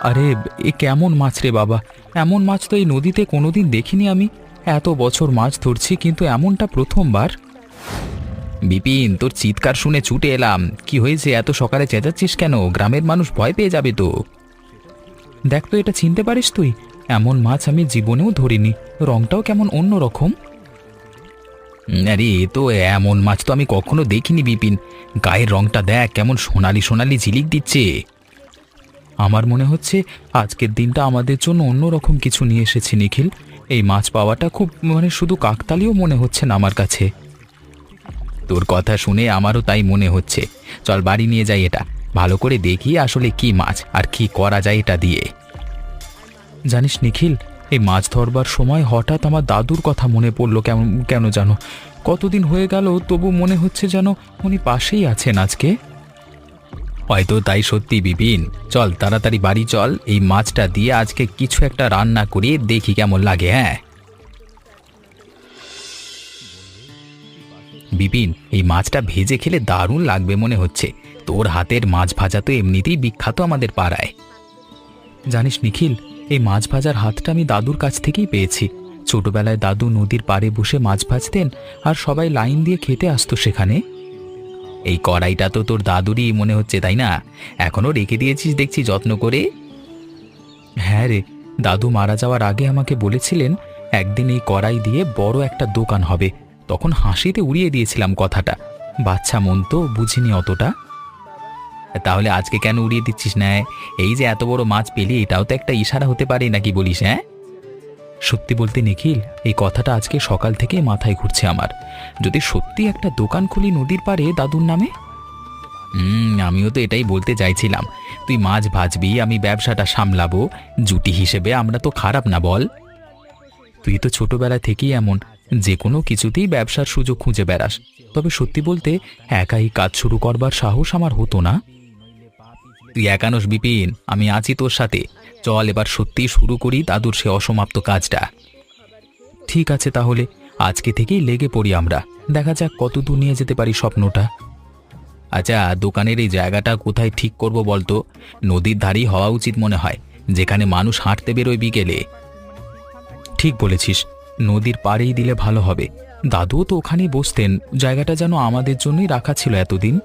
আরে, এ কেমন মাছ রে বাবা! এমন মাছ তো এই নদীতে কোনোদিন দেখিনি আমি। এত বছর মাছ ধরছি কিন্তু এমনটা প্রথমবার। বিপিন, তোর চিৎকার শুনে ছুটে এলাম। কি হয়েছে, এত সকালে চেঁচাচ্ছিস কেন? গ্রামের মানুষ ভয় পেয়ে যাবে তো। দেখ তো, এটা চিনতে পারিস তুই? এমন মাছ আমি জীবনেও ধরিনি। রংটাও কেমন অন্য রকম। আরে, এ তো এমন মাছ তো আমি কখনো দেখিনি বিপিন। গায়ের রংটা দেখ, কেমন সোনালি সোনালি ঝিলিক দিচ্ছে। আমার মনে হচ্ছে আজকের দিনটা আমাদের জন্য অন্যরকম কিছু নিয়ে এসেছে নিখিল। এই মাছ পাওয়াটা খুব শুধু কাকতালীয় মনে হচ্ছে না আমার কাছে। তোর কথা শুনে আমারও তাই মনে হচ্ছে। চল বাড়ি নিয়ে যাই এটা, ভালো করে দেখি আসলে কি মাছ আর কি করা যায় এটা দিয়ে। জানিস নিখিল, এই মাছ ধরবার সময় হঠাৎ আমার দাদুর কথা মনে পড়লো। কেমন কেন জানো? কতদিন হয়ে গেল, তবু মনে হচ্ছে যেন উনি পাশেই আছেন আজকে। হয়তো তাই সত্যি বিপিন। চল তাড়াতাড়ি বাড়ি চল, এই মাছটা দিয়ে আজকে কিছু একটা রান্না করি, দেখি কেমন লাগে। হ্যাঁ বিপিন, এই মাছটা ভেজে খেলে দারুণ লাগবে মনে হচ্ছে। তোর হাতের মাছ ভাজা তো এমনিতেই বিখ্যাত আমাদের পাড়ায়। জানিস নিখিল, এই মাছ ভাজার হাতটা আমি দাদুর কাছ থেকেই পেয়েছি। ছোটবেলায় দাদু নদীর পাড়ে বসে মাছ ভাজতেন, আর সবাই লাইন দিয়ে খেতে আসতো সেখানে। এই কড়াইটা তো তোর দাদুরই মনে হচ্ছে, তাই না? এখনো রেখে দিয়েছিস দেখছি যত্ন করে। হ্যাঁ রে, দাদু মারা যাওয়ার আগে আমাকে বলেছিলেন একদিন এই কড়াই দিয়ে বড় একটা দোকান হবে। তখন হাসিতে উড়িয়ে দিয়েছিলাম কথাটা। বাচ্চা মন তো, বুঝিনি অতটা। তাহলে আজকে কেন উড়িয়ে দিচ্ছিস না? এই যে এত বড় মাছ পেলি, এটাও তো একটা ইশারা হতে পারে নাকি বলিস? হ্যাঁ, সত্যি বলতে নিখিল, এই কথাটা আজকে সকাল থেকে মাথায় ঘুরছে আমার। যদি সত্যি একটা দোকান খুলি নদীর পাড়ে দাদুর নামে। আমিও তো এটাই বলতে চাইছিলাম। তুই মাছ ভাজবি, আমি ব্যবসাটা সামলাবো। জুটি হিসেবে আমরা তো খারাপ না, বল? তুই তো ছোটবেলা থেকেই এমন, যে কোনো কিছুতেই ব্যবসার সুযোগ খুঁজে বেড়াস। তবে সত্যি বলতে একাই কাজ শুরু করবার সাহস আমার হতো না। তুই একানোস বিপিন, আমি আছি তোর সাথে। চল এবার সত্যি শুরু করি দাদুর সে অসমাপ্ত কাজটা। ঠিক আছে, তাহলে আজকে থেকেই লেগে পড়ি আমরা। দেখা যাক কত দূর নিয়ে যেতে পারি স্বপ্নটা। আচ্ছা, দোকানের এই জায়গাটা কোথায় ঠিক করব বলতো? নদীর ধারেই হওয়া উচিত মনে হয়, যেখানে মানুষ হাঁটতে বেরোয় বিকেলে। ঠিক বলেছিস, নদীর পাড়েই দিলে ভালো হবে। দাদুও তো ওখানেই বসতেন। জায়গাটা যেন আমাদের জন্যই রাখা ছিল এতদিন।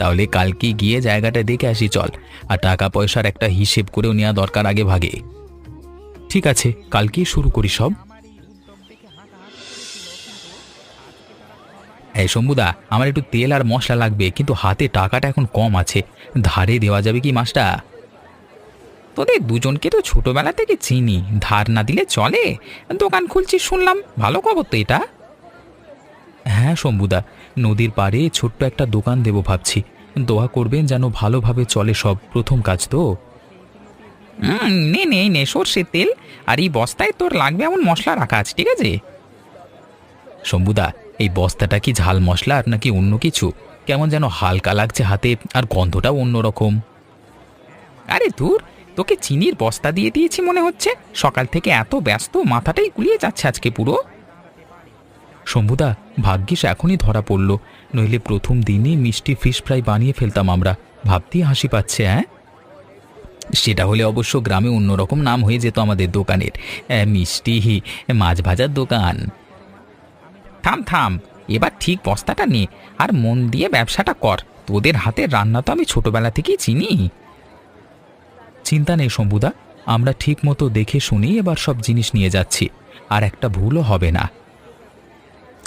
তাহলে কালকে গিয়ে জায়গাটা দেখে আসি চল। আর টাকা পয়সার একটা হিসেব করেও নেওয়া দরকার আগে ভাগে। ঠিক আছে, কালকেই শুরু করি সব। এই শম্ভুদা, আমার একটু তেল আর মশলা লাগবে, কিন্তু হাতে টাকাটা এখন কম আছে। ধারে দেওয়া যাবে কি মাছটা? তোদের দুজনকে তো ছোটবেলা থেকে চিনি, ধার না দিলে চলে? দোকান খুলছিস শুনলাম, ভালো খবর তো এটা। হ্যাঁ শম্ভুদা, নদীর পাড়ে ছোট্ট একটা দোকান দেব ভাবছি। দোয়া করবেন যেন ভালোভাবে চলে সব, প্রথম কাজ তো। নে নে নে, সর্ষের তেল আর এই বস্তায় তোর লাগবে এমন মশলা রাখা আছে, ঠিক আছে? শম্ভুদা, এই বস্তাটা কি ঝাল মশলার নাকি অন্য কিছু? কেমন যেন হালকা লাগছে হাতে, আর গন্ধটাও অন্যরকম। আরে দূর, তোকে চিনির বস্তা দিয়ে দিয়েছি মনে হচ্ছে। সকাল থেকে এত ব্যস্ত, মাথাটাই গুলিয়ে যাচ্ছে আজকে পুরো। শম্ভুদা, ভাগ্যিস এখনই ধরা পড়ল, নইলে প্রথম দিনই মিষ্টি ফিশ ফ্রাই বানিয়ে ফেলতাম আমরা। ভাবতেই হাসি পাচ্ছে। হ্যাঁ, সেটা হলে অবশ্য গ্রামে অন্যরকম নাম হয়ে যেত আমাদের দোকানের। মিষ্টি মাছ ভাজার দোকান। থাম থাম, এবার ঠিক বস্তাটা নে আর মন দিয়ে ব্যবসাটা কর। তোদের হাতের রান্না তো আমি ছোটবেলা থেকেই চিনি। চিন্তা নেই শম্ভুদা, আমরা ঠিক মতো দেখে শুনি এবার সব জিনিস নিয়ে যাচ্ছি, আর একটা ভুলও হবে না।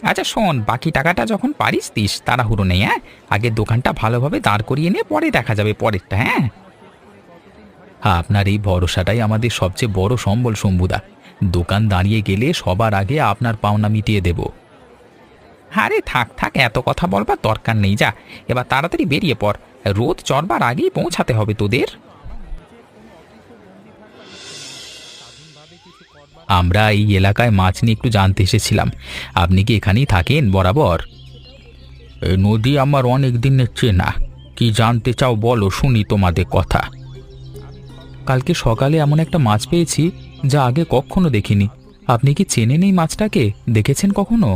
আচ্ছা শোন, বাকি টাকাটা যখন পারিস দিস, তাড়াহুড়ো নেই। হ্যাঁ, আগে দোকানটা ভালোভাবে দাঁড় করিয়ে নে, পরে দেখা যাবে পরেরটা। হ্যাঁ হ্যাঁ, আপনার এই ভরসাটাই আমাদের সবচেয়ে বড় সম্বল শম্ভুদা। দোকান দাঁড়িয়ে গেলে সবার আগে আপনার পাওনা মিটিয়ে দেব। আরে থাক থাক, এত কথা বলবার দরকার নেই। যা, এবার তাড়াতাড়ি বেরিয়ে পড়। রোদ চড়বার আগেই পৌঁছাতে হবে তোদের। আমরা এই এলাকায় মাছ নিয়ে একটু জানতে এসেছিলাম। আপনি কি এখানেই থাকেন বরাবর? এই নদী আমার অনেক দিনের চেনা। কি জানতে চাও বলো, শুনি তোমাদের কথা। কালকে সকালে এমন একটা মাছ পেয়েছি যা আগে কখনো দেখিনি। আপনি কি চেনেন এই মাছটাকে? দেখেছেন কখনো?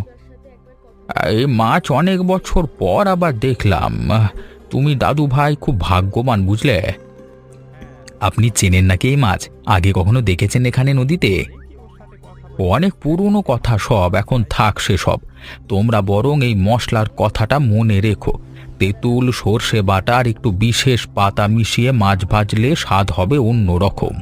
এই মাছ অনেক বছর পর আবার দেখলাম। তুমি দাদু ভাই খুব ভাগ্যবান, বুঝলে। আপনি চেনেন নাকি এই মাছ? আগে কখনো দেখেছেন এখানে নদীতে? অনেক পুরনো কথা সব, এখন থাক সেসব। তোমরা বরং এই মশলার কথাটা মনে রেখো। তেঁতুল, সর্ষে বাটা আর একটু বিশেষ পাতা মিশিয়ে মাছ ভাজলে স্বাদ হবে অন্য রকম।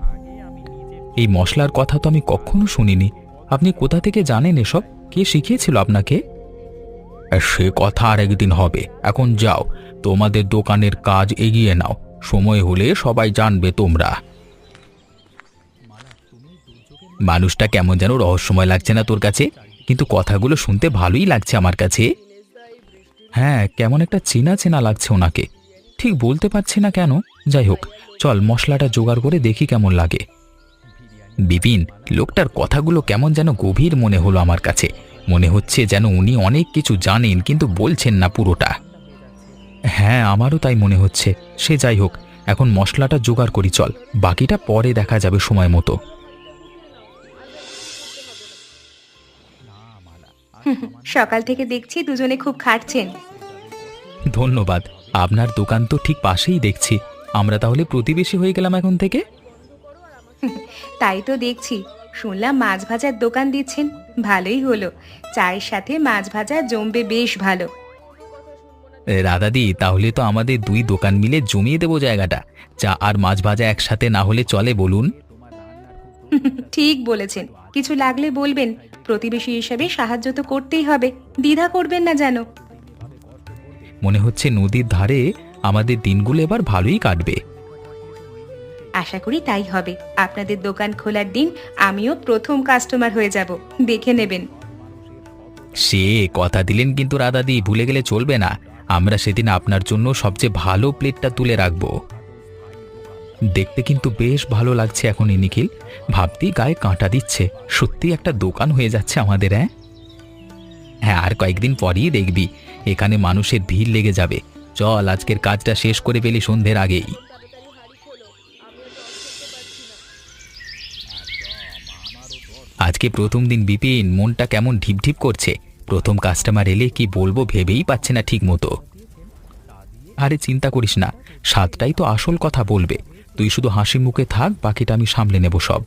এই মশলার কথা তো আমি কখনো শুনিনি। আপনি কোথা থেকে জানেন এসব? কে শিখিয়েছিল আপনাকে? সে কথা আর একদিন হবে, এখন যাও, তোমাদের দোকানের কাজ এগিয়ে নাও। সময় হলে সবাই জানবে তোমরা। মানুষটা কেমন যেন রহস্যময় লাগছে না তোর কাছে? কিন্তু কথাগুলো শুনতে ভালোই লাগছে আমার কাছে। হ্যাঁ, কেমন একটা চেনা চেনা লাগছে ওনাকে। ঠিক বলতে পারছি না কেন। যাই হোক, চল মশলাটা জোগাড় করে দেখি কেমন লাগে। বিপিন, লোকটার কথাগুলো কেমন যেন গভীর মনে হলো আমার কাছে। মনে হচ্ছে যেন উনি অনেক কিছু জানেন কিন্তু বলছেন না পুরোটা। হ্যাঁ, আমারও তাই মনে হচ্ছে। সে যাই হোক, এখন মশলাটা জোগাড় করি চল, বাকিটা পরে দেখা যাবে সময় মতো। সকাল থেকে দেখছি দুজনে খুব খাটছেন। ধন্যবাদ। আপনার দোকান তো ঠিক পাশেই দেখছি। আমরা তাহলে প্রতিবেশী হয়ে গেলাম এখন থেকে। তাই তো দেখছি। শুনলাম মাছ ভাজার দোকান দিচ্ছেন, ভালোই হলো। চায়ের সাথে মাছ ভাজা জমবে বেশ ভালো। রাধাদি, তাহলে তো আমাদের দুই দোকান মিলে জমিয়ে দেবো জায়গাটা। চা আর মাছ ভাজা একসাথে না হলে চলে বলুন? ঠিক বলেছেন, কিছু লাগলে বলবেন। প্রতিবেশী হিসেবে সাহায্য তো করতেই হবে, দ্বিধা করবেন না যেন। মনে হচ্ছে নদীর ধারে আমাদের দিনগুলো এবার ভালোই কাটবে। আশা করি তাই হবে। আপনাদের দোকান খোলার দিন আমিও প্রথম কাস্টমার হয়ে যাব, দেখে নেবেন। সে কথা দিলেন কিন্তু রাধাদি, ভুলে গেলে চলবে না। আমরা সেদিন আপনার জন্য সবচেয়ে ভালো প্লেটটা তুলে রাখবো। দেখতে কিন্তু বেশ ভালো লাগছে এখন এই নিখিল। ভাবতেই গায়ে কাঁটা দিচ্ছে। সত্যি একটা দোকান হয়ে যাচ্ছে আমাদের। হ্যাঁ হ্যাঁ, আর কয়েকদিন পরেই দেখবি এখানে মানুষের ভিড় লেগে যাবে। চল আজকের কাজটা শেষ করে ফেলি সন্ধ্যের আগেই। আজকে প্রথম দিন বিপিন, মনটা কেমন ঢিপঢিপ করছে। প্রথম কাস্টমার এলে কি বলবো ভেবেই পাচ্ছে না ঠিক মতো। আরে চিন্তা করিস না, স্বাদটাই তো আসল কথা বলবে। তুই শুধু হাসি মুখে থাক, বাকিটা আমি সামলে নেব সব।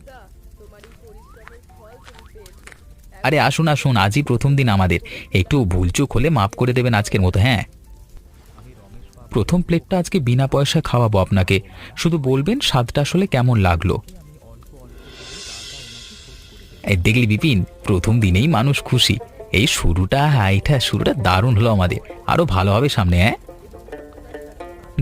আরে আসুন আসুন, আজই প্রথম দিন আমাদের। একটু ভুলচুক হলে মাফ করে দেবেন আজকের মতো। হ্যাঁ, প্রথম প্লেটটা আজকে বিনা পয়সা খাওয়াবো আপনাকে। শুধু বলবেন স্বাদটা আসলে কেমন লাগলো। এই দেখলি বিপিন, প্রথম দিনেই মানুষ খুশি। এই শুরুটা, এটা শুরুটা দারুণ হলো আমাদের। আরো ভালো হবে সামনে। হ্যাঁ,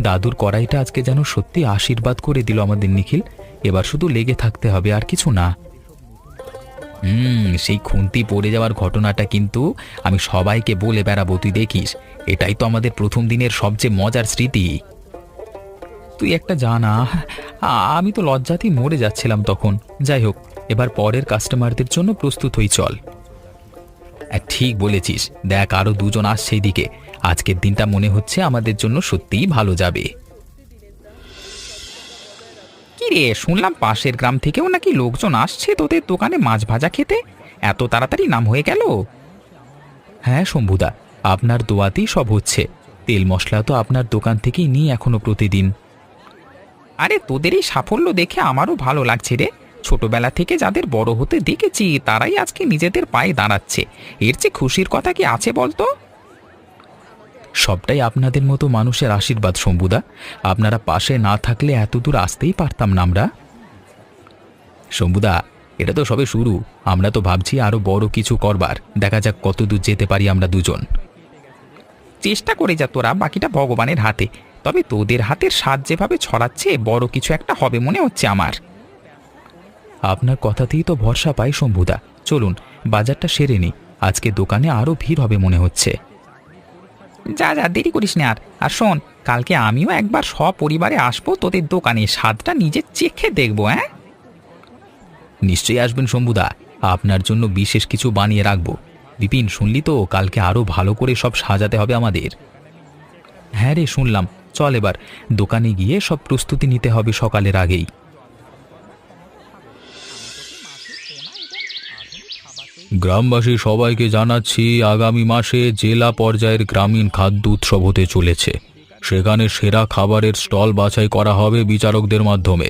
দাদুর কড়াইটা আজকে যেন সত্যি আশীর্বাদ করে দিল আমাদের নিখিল। এবার শুধু লেগে থাকতে হবে, আর কিছু না। সেই খুন্তি পড়ে যাওয়ার ঘটনাটা কিন্তু আমি সবাইকে বলে বেড়াবো, তুই দেখিস। এটাই তো আমাদের প্রথম দিনের সবচেয়ে মজার স্মৃতি। তুই একটা জানা, আমি তো লজ্জাতেই মরে যাচ্ছিলাম তখন। যাই হোক, এবার পরের কাস্টমারদের জন্য প্রস্তুত হই চল। ঠিক বলেছিস, দেখ আরো দুজন আসছে এইদিকে। আজকের দিনটা মনে হচ্ছে আমাদের জন্য সত্যিই ভালো যাবে। কি রে, শুনলাম পাশের গ্রাম থেকেও নাকি লোকজন আসছে তোদের দোকানে মাছ ভাজা খেতে। এত তাড়াতাড়ি নাম হয়ে গেল? হ্যাঁ শম্ভুদা, আপনার দোয়াতেই সব হচ্ছে। তেল মশলা তো আপনার দোকান থেকেই নিই এখনো প্রতিদিন। আরে তোদের এই সাফল্য দেখে আমারও ভালো লাগছে রে। ছোটবেলা থেকে যাদের বড় হতে দেখেছি তারাই আজকে নিজেদের পায়ে দাঁড়াচ্ছে। এর চেয়ে খুশির কথা কি আছে বলতো? সবটাই আপনাদের মতো মানুষের আশীর্বাদ শম্ভুদা। আপনারা পাশে না থাকলে এত দূর আসতেই পারতাম না আমরা। শম্ভুদা, এটা তো সবে শুরু। আমরা তো ভাবছি আরো বড় কিছু করবার। দেখা যাক কত দূর যেতে পারি আমরা দুজন। চেষ্টা করে যা তোরা, বাকিটা ভগবানের হাতে। তবে তোদের হাতের স্বাদ যেভাবে ছড়াচ্ছে, বড় কিছু একটা হবে মনে হচ্ছে আমার। আপনার কথাতেই তো ভরসা পাই শম্ভুদা। চলুন বাজারটা সেরে নি, আজকে দোকানে আরো ভিড় হবে মনে হচ্ছে। যা যা, দেরি করিস না আর। আর শোন, কালকে আমিও একবার সপরিবারে আসবো তোদের দোকানে, স্বাদটা নিজে চেখে দেখবো। হ্যাঁ, নিশ্চয়ই আসবেন শম্ভুদা। আপনার জন্য বিশেষ কিছু বানিয়ে রাখবো। বিপিন, শুনলি তো, কালকে আরো ভালো করে সব সাজাতে হবে আমাদের। হ্যাঁ রে, শুনলাম। চল এবার দোকানে গিয়ে সব প্রস্তুতি নিতে হবে সকালের আগেই। গ্রামবাসী সবাইকে জানাচ্ছি, আগামী মাসে জেলা পর্যায়ের গ্রামীণ খাদ্য উৎসব হতে চলেছে। সেখানে সেরা খাবারের স্টল বাছাই করা হবে বিচারকদের মাধ্যমে।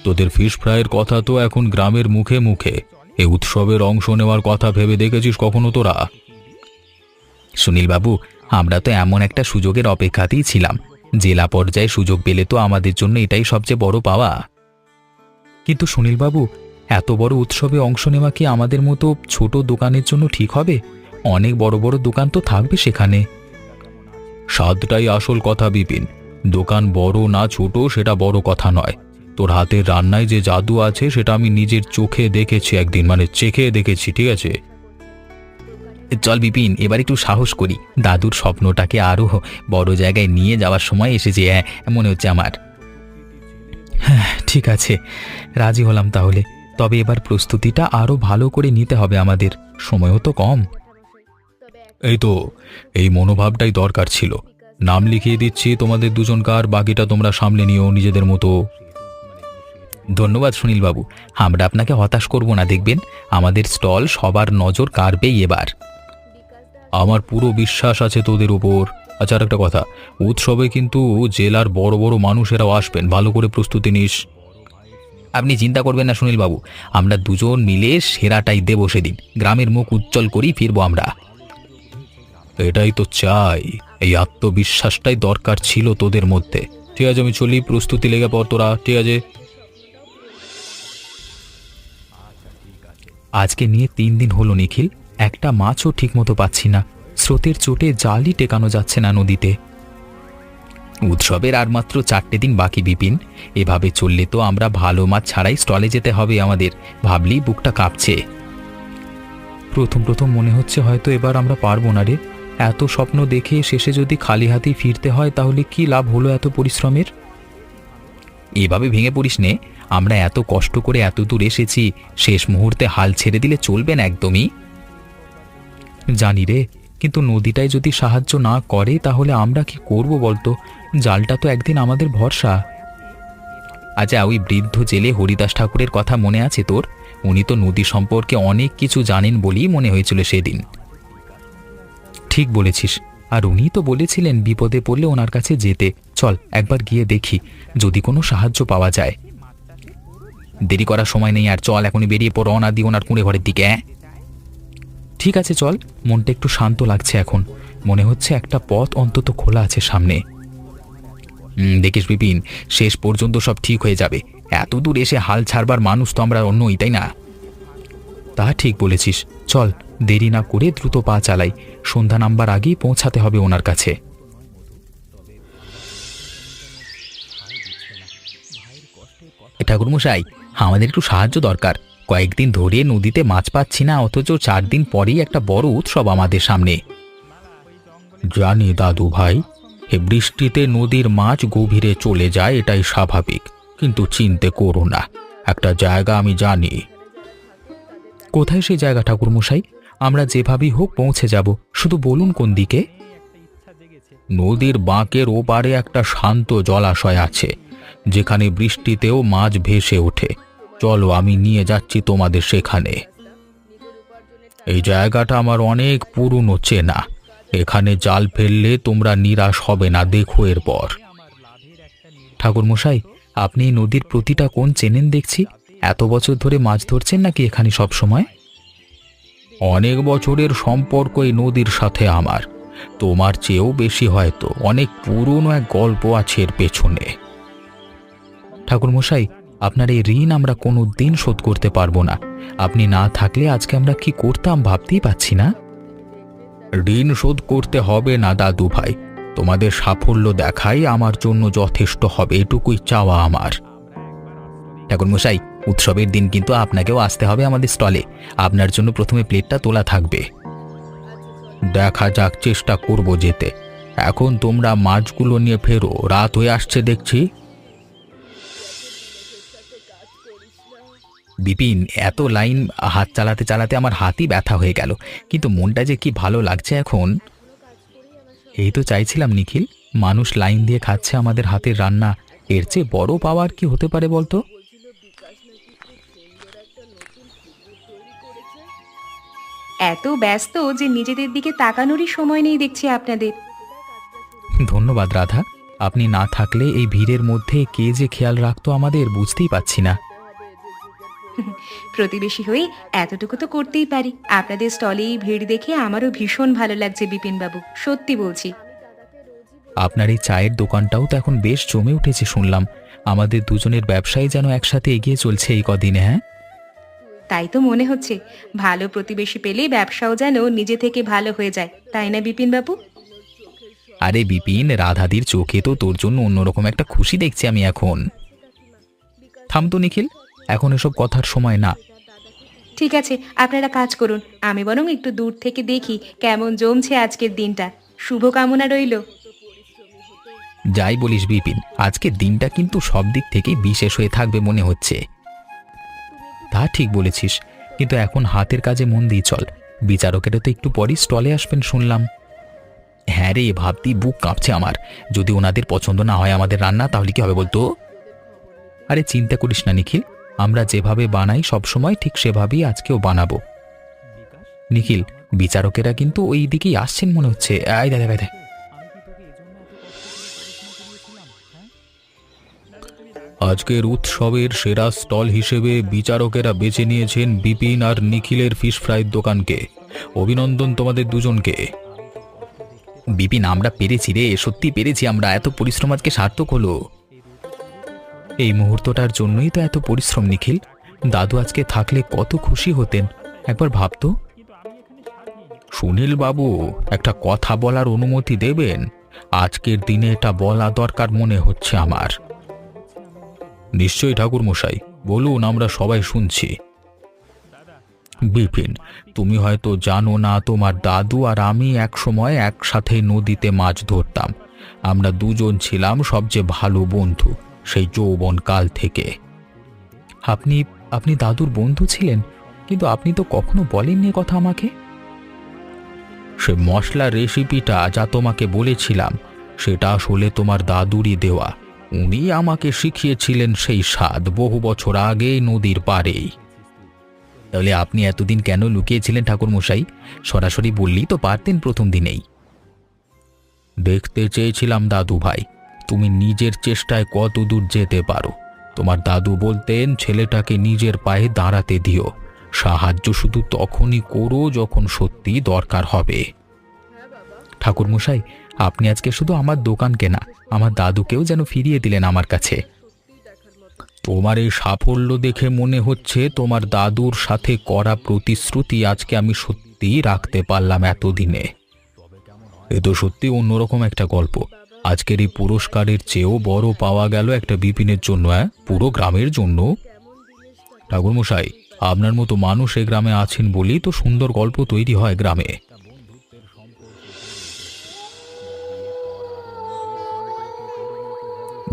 তোদের ফিশ ফ্রাইয়ের কথা তো এখন গ্রামের মুখে মুখে। এই উৎসবের অংশ নেওয়ার কথা ভেবে দেখেছিস কখনো তোরা? সুনীল বাবু, আমরা তো এমন একটা সুযোগের অপেক্ষাতেই ছিলাম। জেলা পর্যায়ে সুযোগ পেলে তো আমাদের জন্য এটাই সবচেয়ে বড় পাওয়া। কিন্তু সুনীল বাবু, এত বড় উৎসবে অংশ নেওয়া কি আমাদের মতো ছোট দোকানের জন্য ঠিক হবে? অনেক বড় বড় দোকান তো থাকবে সেখানে। স্বাদটাই আসল কথা বিপিন। দোকান বড় না ছোট সেটা বড় কথা নয়। তোর হাতের রান্নায় যে জাদু আছে সেটা আমি নিজের চোখে দেখেছি একদিন, মানে চেখে দেখেছি, ঠিক আছে? চল বিপিন, এবার একটু সাহস করি। দাদুর স্বপ্নটাকে আরো বড় জায়গায় নিয়ে যাওয়ার সময় এসেছে মনে হচ্ছে আমার। হ্যাঁ ঠিক আছে, রাজি হলাম তাহলে। তবে এবার প্রস্তুতিটা আরো ভালো করে নিতে হবে আমাদের, সময়ও তো কম। এই তো, এই মনোভাবটাই দরকার ছিল। নাম লিখিয়ে দিচ্ছি তোমাদের দুজনকার, বাকিটা তোমরা সামলে নিও নিজেদের মতো। ধন্যবাদ সুনীল বাবু, আমরা আপনাকে হতাশ করব না, দেখবেন আমাদের স্টল সবার নজর কাড়বেই এবার। আমার পুরো বিশ্বাস আছে তোদের উপর। আচ্ছা, আর একটা কথা, উৎসবে কিন্তু জেলার বড় বড় মানুষেরাও আসবেন, ভালো করে প্রস্তুতি নিস। আপনি চিন্তা করবেন না সুনীল বাবু, আমরা দুজন মিলে সেরাটাই দেব সেদিন। গ্রামের মুখ উজ্জ্বল করেই ফিরবো আমরা। এটাই তো চাই, এই আত্মবিশ্বাসটাই দরকার ছিল তোদের মধ্যে। ঠিক আছে, আমি চলি, প্রস্তুতি লেগে পড় তোরা, ঠিক আছে? আজকে নিয়ে 3 দিন হলো নিখিল, একটা মাছও ঠিকমতো পাচ্ছি না। স্রোতের চোটে জালই টেকানো যাচ্ছে না নদীতে। উৎসবের আর মাত্র 4টে দিন বাকি বিপিন। এভাবে চললে তো আমরা ভালো মাছ ছাড়াই স্টলে যেতে হবে আমাদের। ভাবলেই বুকটা কাঁপছে। প্রথম প্রথম মনে হচ্ছে হয়তো এবার আমরা পারবো না রে। এত স্বপ্ন দেখে শেষে যদি খালি হাতেই ফিরতে হয় তাহলে কি লাভ হলো এত পরিশ্রমের? এভাবে ভেঙে পড়িস নে, আমরা এত কষ্ট করে এত দূর এসেছি, শেষ মুহূর্তে হাল ছেড়ে দিলে চলবে না একদমই। জানি রে, কিন্তু নদীটাই যদি সাহায্য না করে তাহলে আমরা কি করব বলতো? জালটা তো একদিন আমাদের ভরসা। আচ্ছা, ওই বৃদ্ধ জেলে হরিদাস ঠাকুরের কথা মনে আছে তোর? উনি তো নদী সম্পর্কে অনেক কিছু জানেন বলেই মনে হয়েছিল সেদিন। ঠিক বলেছিস, আর উনি তো বলেছিলেন বিপদে পড়লে ওনার কাছে যেতে। চল একবার গিয়ে দেখি যদি কোনো সাহায্য পাওয়া যায়। দেরি করার সময় নেই, আর চল এখনই বেরিয়ে পড়, রওনা দি ওনার কুঁড়ে ঘরের দিকে। ঠিক আছে চল, মনটা একটু শান্ত লাগছে এখন। মনে হচ্ছে একটা পথ অন্তত খোলা আছে সামনে। দেখিস বিপিন, শেষ পর্যন্ত সব ঠিক হয়ে যাবে। এত দূর এসে হাল ছাড়বার মানুষ তো আমরা অন্যই, তাই না? তা ঠিক বলেছিস, চল দেরি না করে দ্রুত পা চালাই। সন্ধ্যা নামবার আগেই পৌঁছাতে হবে ওনার কাছে। ঠাকুরমশাই, আমাদের একটু সাহায্য দরকার। কয়েকদিন ধরে নদীতে মাছ পাচ্ছি না, অথচ 4 দিন পরেই একটা বড় উৎসব আমাদের সামনে। জানি দাদু ভাই, এ বৃষ্টিতে নদীর মাছ গভীরে চলে যায়, এটাই স্বাভাবিক। কিন্তু চিন্তা করো না, একটা জায়গা আমি জানি। কোথায় সেই জায়গা ঠাকুরমশাই? আমরা যেভাবেই হোক পৌঁছে যাব, শুধু বলুন কোন দিকে। নদীর বাঁকের ওপারে একটা শান্ত জলাশয় আছে, যেখানে বৃষ্টিতেও মাছ ভেসে ওঠে। চলো, আমি নিয়ে যাচ্ছি তোমাদের সেখানে। এই জায়গাটা আমার অনেক পুরনো চেনা। এখানে জাল ফেললে তোমরা নিরাশ হবে না, দেখো এরপর। ঠাকুরমশাই, আপনি এই নদীর প্রতিটা কোণ চেনেন দেখছি। এত বছর ধরে মাছ ধরছেন নাকি এখানে সব সময়? অনেক বছরের সম্পর্ক এই নদীর সাথে আমার। তোমার চেয়েও বেশি হয়তো। অনেক পুরনো এক গল্প আছে এর পেছনে। ঠাকুরমশাই, আপনার এই ঋণ আমরা কোনো দিন শোধ করতে পারবো না। আপনি না থাকলে আজকে আমরা কি করতাম ভাবতেই পাচ্ছি না। ঋণ শোধ করতে হবে না দাদু ভাই, তোমাদের সাফল্য দেখাই আমার জন্য যথেষ্ট হবে, এটুকুই চাওয়া আমার। ঠাকুরমশাই, উৎসবের দিন কিন্তু আপনাকেও আসতে হবে আমাদের স্টলে। আপনার জন্য প্রথমে প্লেটটা তোলা থাকবে। দেখা যাক, চেষ্টা করব যেতে। এখন তোমরা মাছগুলো নিয়ে ফেরো, রাত হয়ে আসছে দেখছি। বিপিন, এত লাইন হাত চালাতে চালাতে আমার হাতই ব্যথা হয়ে গেল, কিন্তু মনটা যে কি ভালো লাগছে এখন। এই তো চাইছিলাম নিখিল, মানুষ লাইন দিয়ে খাচ্ছে আমাদের হাতের রান্না। এর চেয়ে বড় পাওয়ার কি হতে পারে বলতো? এত ব্যস্ত যে নিজেদের দিকে তাকানোরই সময় নেই দেখছি আপনাদের। ধন্যবাদ রাধা, আপনি না থাকলে এই ভিড়ের মধ্যে কে যে খেয়াল রাখতো আমাদের বুঝতেই পারছি না। প্রতিবেশী হয়ে এতটুকু তো করতেই পারি। আপনাদের স্টলে এই ভিড় দেখে আমারও ভীষণ ভালো লাগছে বিপিন বাবু, সত্যি বলছি। আপনার এই চায়ের দোকানটাও তো এখন বেশ জমে উঠেছে শুনলাম। আমাদের দুজনের ব্যবসায় যেন একসাথে এগিয়ে চলছে এই কদিনে। হ্যাঁ, তাই তো মনে হচ্ছে। ভালো প্রতিবেশী পেলে ব্যবসাও যেন নিজে থেকে ভালো হয়ে যায়, তাই না বিপিন বাবু? আরে বিপিন, রাধাদির চোখে তো তোর জন্য অন্যরকম একটা খুশি দেখছি আমি এখন। থাম তো নিখিল, এখন এসব কথার সময় না। ঠিক আছে, আপনারা কাজ করুন, আমি বরং একটু দূর থেকে দেখি কেমন জমছে আজকের দিনটা। শুভকামনা রইল। যাই বলিস বিপিন, আজকের দিনটা কিন্তু সব দিক থেকেই বিশেষ হয়ে থাকবে মনে হচ্ছে। তা ঠিক বলেছিস, কিন্তু এখন হাতের কাজে মন দিয়ে চল। বিচারকেরা তো একটু পরই স্টলে আসবেন শুনলাম। হ্যাঁ রে, ভাবতেই বুক কাঁপছে আমার। যদি ওনাদের পছন্দ না হয় আমাদের রান্না, তাহলে কি হবে বলতো? আরে চিন্তা করিস না নিখিল, আমরা যেভাবে বানাই সবসময় ঠিক সেভাবেই আজকেও বানাবো। নিখিল, বিচারকেরা কিন্তু ওই দিকেই আসছেন মনে হচ্ছে। আয় দাদা দাদা। আজকের উৎসবের সেরা স্টল হিসেবে বিচারকেরা বেছে নিয়েছেন বিপিন আর নিখিলের ফিশ ফ্রাইয়ের দোকানকে। অভিনন্দন তোমাদের দুজনকে। বিপিন, আমরা পেরেছি রে, সত্যি পেরেছি আমরা। এত পরিশ্রম আজকে সার্থক হলো। এই মুহূর্তটার জন্যই তো এত পরিশ্রম নিখিল। দাদু আজকে থাকলে কত খুশি হতেন, একবার ভাবতো। সুনীল বাবু, একটা কথা বলার অনুমতি দেবেন? আজকের দিনে এটা বলা দরকার মনে হচ্ছে আমার। নিশ্চয়ই ঠাকুর মশাই, বলুন, আমরা সবাই শুনছি। বিপিন, তুমি হয়তো জানো না, তোমার দাদু আর আমি একসময় একসাথে নদীতে মাছ ধরতাম। আমরা দুজন ছিলাম সবচেয়ে ভালো বন্ধু সেই যৌবন কাল থেকে। আপনি আপনি দাদুর বন্ধু ছিলেন, কিন্তু আপনি তো কখনো বলেননি কথা আমাকে। সে মশলা রেসিপিটা যা তোমাকে বলেছিলাম, সেটা আসলে তোমার দাদুরই দেওয়া। উনি আমাকে শিখিয়েছিলেন সেই স্বাদ বহু বছর আগে নদীর পাড়েই। তাহলে আপনি এতদিন কেন লুকিয়েছিলেন ঠাকুর মশাই? সরাসরি বললেই তো পারতেন প্রথম দিনেই। দেখতে চেয়েছিলাম দাদু ভাই, তুমি নিজের চেষ্টায় কত দূর যেতে পারো। তোমার দাদু বলতেন, ছেলেটাকে নিজের পায়ে দাঁড়াতে দিও। সাহায্য শুধু তখনই করো যখন সত্যি দরকার হবে। ঠাকুর মশাই, আপনি আজকে শুধু আমার দোকানকে না, আমার দাদুকেও যেন ফিরিয়ে দিলেন আমার কাছে। তোমার এই সাফল্য দেখে মনে হচ্ছে তোমার দাদুর সাথে করা প্রতিশ্রুতি আজকে আমি সত্যি রাখতে পারলাম এতদিনে। এ তো সত্যি অন্যরকম একটা গল্প। আজকের এই পুরস্কারের চেয়েও বড় পাওয়া গেল একটা বিপিনের জন্য, পুরো গ্রামের জন্য। ঠাকুরমশাই, আপনার মতো মানুষ এ গ্রামে আছেন বলেই তো সুন্দর গল্প তৈরি হয় গ্রামে।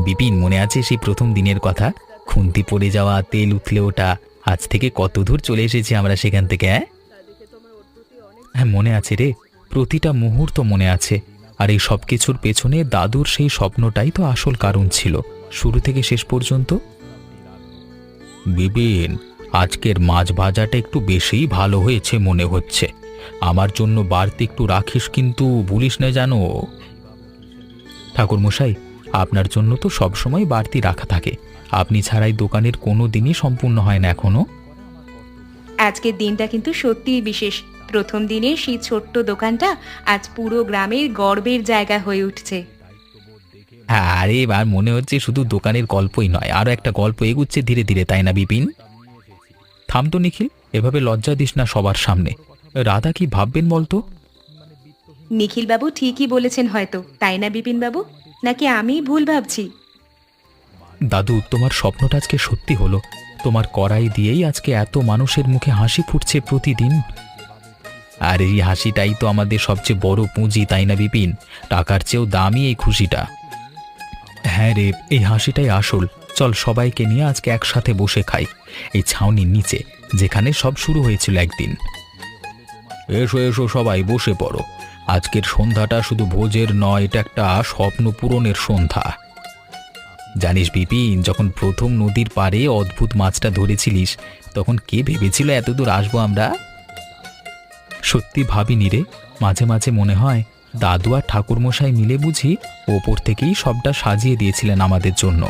বিপিন, মনে আছে সেই প্রথম দিনের কথা? খুন্তি পড়ে যাওয়া, তেল উঠলে ওটা। আজ থেকে কত দূর চলে এসেছি আমরা সেখান থেকে। হ্যাঁ মনে আছে রে, প্রতিটা মুহূর্ত মনে আছে। আর এই সব কিছুর পেছনে দাদুর সেই স্বপ্নটাই তো আসল কারণ ছিল, শুরু থেকে শেষ পর্যন্ত। বিপিন, আজকের মাছ ভাজাটা একটু বেশিই ভালো হয়েছে মনে হচ্ছে। আমার জন্য বাড়তি একটু রাখিস কিন্তু, ভুলিস না জানো। ঠাকুর মশাই, আপনার জন্য তো সবসময় বাড়তি রাখা থাকে। আপনি ছাড়াই দোকানের কোনো দিনই সম্পূর্ণ হয় না এখনো। আজকের দিনটা কিন্তু সত্যিই বিশেষ। প্রথম দিনে সেই ছোট্ট দোকানটা আজ পুরো গ্রামের গর্বের জায়গা হয়ে উঠছে। আরে এবার মনে হচ্ছে শুধু দোকানের গল্পই নয়, আরো একটা গল্প এগুচ্ছে ধীরে ধীরে, তাই না বিপিন? থাম তো নিখিল, এভাবে লজ্জা দিস না সবার সামনে। রাধা কি ভাববেন বলতো? নিখিল বাবু ঠিকই বলেছেন হয়তো, তাই না বিপিন বাবু? নাকি আমি ভুল ভাবছি? দাদু, তোমার স্বপ্নটা আজকে সত্যি হলো। তোমার কড়াই দিয়েই আজকে এত মানুষের মুখে হাসি ফুটছে প্রতিদিন। আর এই হাসিটাই তো আমাদের সবচেয়ে বড় পুঁজি, তাই না বিপিন? টাকার চেয়েও দামি এই খুশিটা। হ্যাঁ রে, এই হাসিটাই আসল। চল সবাইকে নিয়ে আজকে একসাথে বসে খাই, এই ছাউনির নিচে, যেখানে সব শুরু হয়েছিল একদিন। এসো এসো সবাই বসে পড়ো। আজকের সন্ধ্যাটা শুধু ভোজের নয়, এটা একটা স্বপ্ন পূরণের সন্ধ্যা। জানিস বিপিন, যখন প্রথম নদীর পাড়ে অদ্ভুত মাছটা ধরেছিলিস, তখন কে ভেবেছিল এতদূর আসবো আমরা? সত্যি ভাবিনি রে। মাঝে মাঝে মনে হয় দাদু আর ঠাকুরমশাই মিলে বুঝি ওপর থেকেই সবটা সাজিয়ে দিয়েছিলেন আমাদের জন্য।